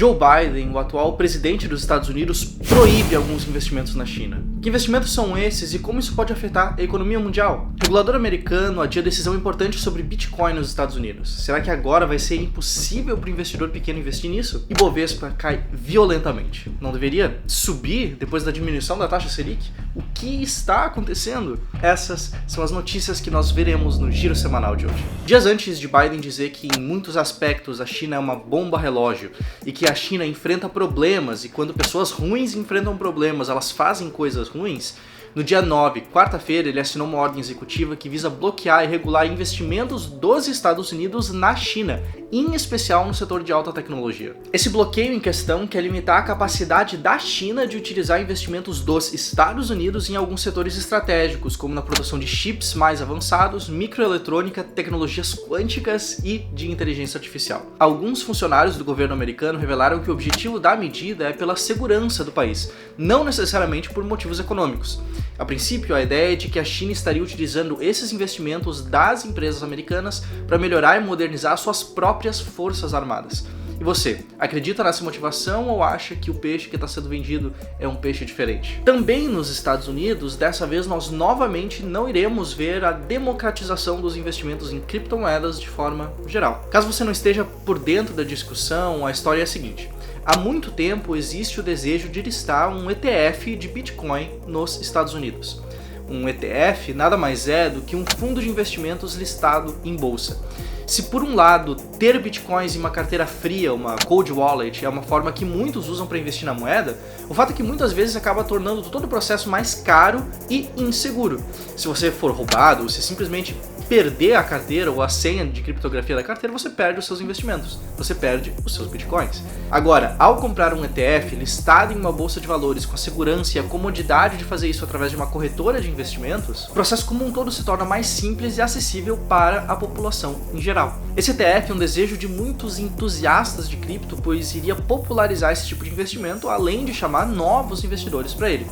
Joe Biden, o atual presidente dos Estados Unidos, proíbe alguns investimentos na China. Que investimentos são esses e como isso pode afetar a economia mundial? O regulador americano adia decisão importante sobre Bitcoin nos Estados Unidos. Será que agora vai ser impossível para o investidor pequeno investir nisso? E Bovespa cai violentamente. Não deveria subir depois da diminuição da taxa Selic? O que está acontecendo? Essas são as notícias que nós veremos no Giro Semanal de hoje. Dias antes de Biden dizer que em muitos aspectos a China é uma bomba relógio e que a China enfrenta problemas e quando pessoas ruins enfrentam problemas, elas fazem coisas ruins, no dia 9, quarta-feira, ele assinou uma ordem executiva que visa bloquear e regular investimentos dos Estados Unidos na China, em especial no setor de alta tecnologia. Esse bloqueio em questão quer limitar a capacidade da China de utilizar investimentos dos Estados Unidos em alguns setores estratégicos, como na produção de chips mais avançados, microeletrônica, tecnologias quânticas e de inteligência artificial. Alguns funcionários do governo americano revelaram que o objetivo da medida é pela segurança do país, não necessariamente por motivos econômicos. A princípio, a ideia é de que a China estaria utilizando esses investimentos das empresas americanas para melhorar e modernizar suas próprias forças armadas. E você, acredita nessa motivação ou acha que o peixe que está sendo vendido é um peixe diferente? Também nos Estados Unidos, dessa vez nós novamente não iremos ver a democratização dos investimentos em criptomoedas de forma geral. Caso você não esteja por dentro da discussão, a história é a seguinte. Há muito tempo existe o desejo de listar um ETF de Bitcoin nos Estados Unidos. Um ETF nada mais é do que um fundo de investimentos listado em bolsa. Se por um lado ter bitcoins em uma carteira fria, uma cold wallet, é uma forma que muitos usam para investir na moeda, o fato é que muitas vezes acaba tornando todo o processo mais caro e inseguro. Se você for roubado, ou se simplesmente perder a carteira ou a senha de criptografia da carteira, você perde os seus investimentos, você perde os seus bitcoins. Agora, ao comprar um ETF listado em uma bolsa de valores com a segurança e a comodidade de fazer isso através de uma corretora de investimentos, o processo como um todo se torna mais simples e acessível para a população em geral. Esse ETF é um desejo de muitos entusiastas de cripto, pois iria popularizar esse tipo de investimento, além de chamar novos investidores para ele.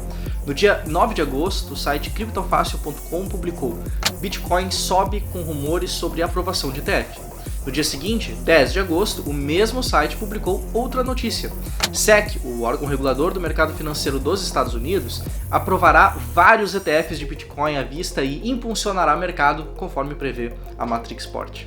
No dia 9 de agosto, o site criptofácil.com publicou: Bitcoin sobe com rumores sobre aprovação de ETF. No dia seguinte, 10 de agosto, o mesmo site publicou outra notícia. SEC, o órgão regulador do mercado financeiro dos Estados Unidos, aprovará vários ETFs de Bitcoin à vista e impulsionará o mercado, conforme prevê a Matrixport.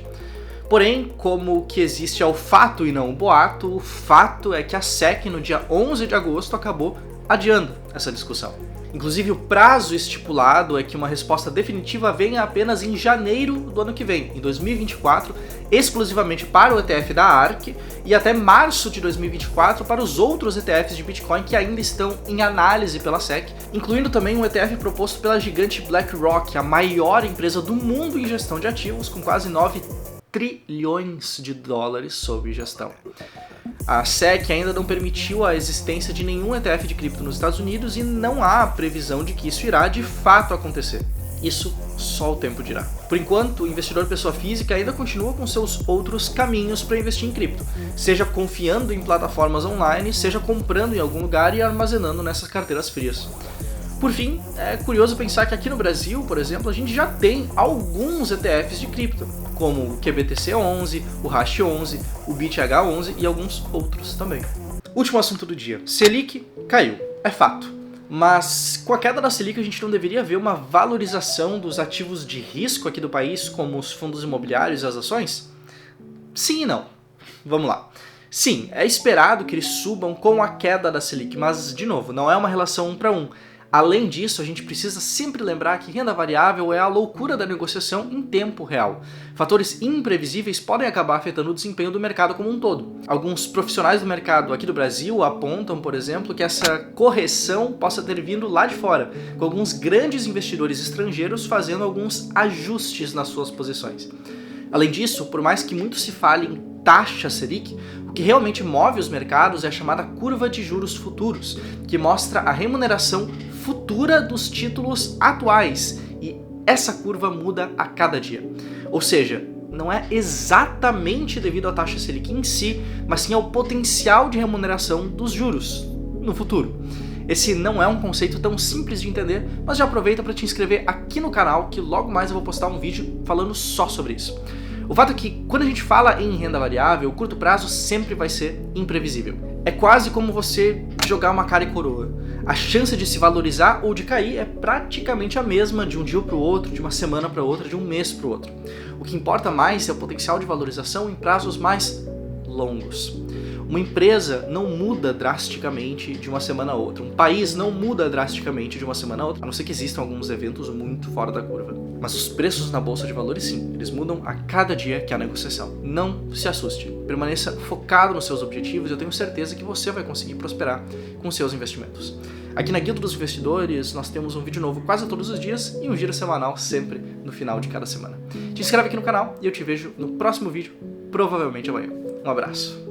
Porém, como o que existe é o fato e não o boato, o fato é que a SEC, no dia 11 de agosto, acabou adiando essa discussão. Inclusive, o prazo estipulado é que uma resposta definitiva venha apenas em janeiro do ano que vem, em 2024, exclusivamente para o ETF da ARK e até março de 2024 para os outros ETFs de Bitcoin que ainda estão em análise pela SEC, incluindo também um ETF proposto pela gigante BlackRock, a maior empresa do mundo em gestão de ativos, com quase 9 trilhões de dólares sob gestão. A SEC ainda não permitiu a existência de nenhum ETF de cripto nos Estados Unidos e não há previsão de que isso irá de fato acontecer. Isso só o tempo dirá. Por enquanto, o investidor pessoa física ainda continua com seus outros caminhos para investir em cripto, seja confiando em plataformas online, seja comprando em algum lugar e armazenando nessas carteiras frias. Por fim, é curioso pensar que aqui no Brasil, por exemplo, a gente já tem alguns ETFs de cripto, como o QBTC11, o Hash11, o BitH11 e alguns outros também. Último assunto do dia. Selic caiu, é fato. Mas com a queda da Selic a gente não deveria ver uma valorização dos ativos de risco aqui do país, como os fundos imobiliários e as ações? Sim e não. Vamos lá. Sim, é esperado que eles subam com a queda da Selic, mas, de novo, não é uma relação 1 para 1. Além disso, a gente precisa sempre lembrar que renda variável é a loucura da negociação em tempo real. Fatores imprevisíveis podem acabar afetando o desempenho do mercado como um todo. Alguns profissionais do mercado aqui do Brasil apontam, por exemplo, que essa correção possa ter vindo lá de fora, com alguns grandes investidores estrangeiros fazendo alguns ajustes nas suas posições. Além disso, por mais que muito se fale em taxa Selic, o que realmente move os mercados é a chamada curva de juros futuros, que mostra a remuneração futura dos títulos atuais, e essa curva muda a cada dia. Ou seja, não é exatamente devido à taxa Selic em si, mas sim ao potencial de remuneração dos juros no futuro. Esse não é um conceito tão simples de entender, mas já aproveita para te inscrever aqui no canal, que logo mais eu vou postar um vídeo falando só sobre isso. O fato é que, quando a gente fala em renda variável, o curto prazo sempre vai ser imprevisível. É quase como você jogar uma cara e coroa. A chance de se valorizar ou de cair é praticamente a mesma de um dia para o outro, de uma semana para outra, de um mês para o outro. O que importa mais é o potencial de valorização em prazos mais longos. Uma empresa não muda drasticamente de uma semana a outra. Um país não muda drasticamente de uma semana a outra, a não ser que existam alguns eventos muito fora da curva. Mas os preços na bolsa de valores, sim, eles mudam a cada dia que há negociação. Não se assuste. Permaneça focado nos seus objetivos e eu tenho certeza que você vai conseguir prosperar com seus investimentos. Aqui na Guilda dos Investidores, nós temos um vídeo novo quase todos os dias e um giro semanal sempre no final de cada semana. Te inscreve aqui no canal e eu te vejo no próximo vídeo, provavelmente amanhã. Um abraço.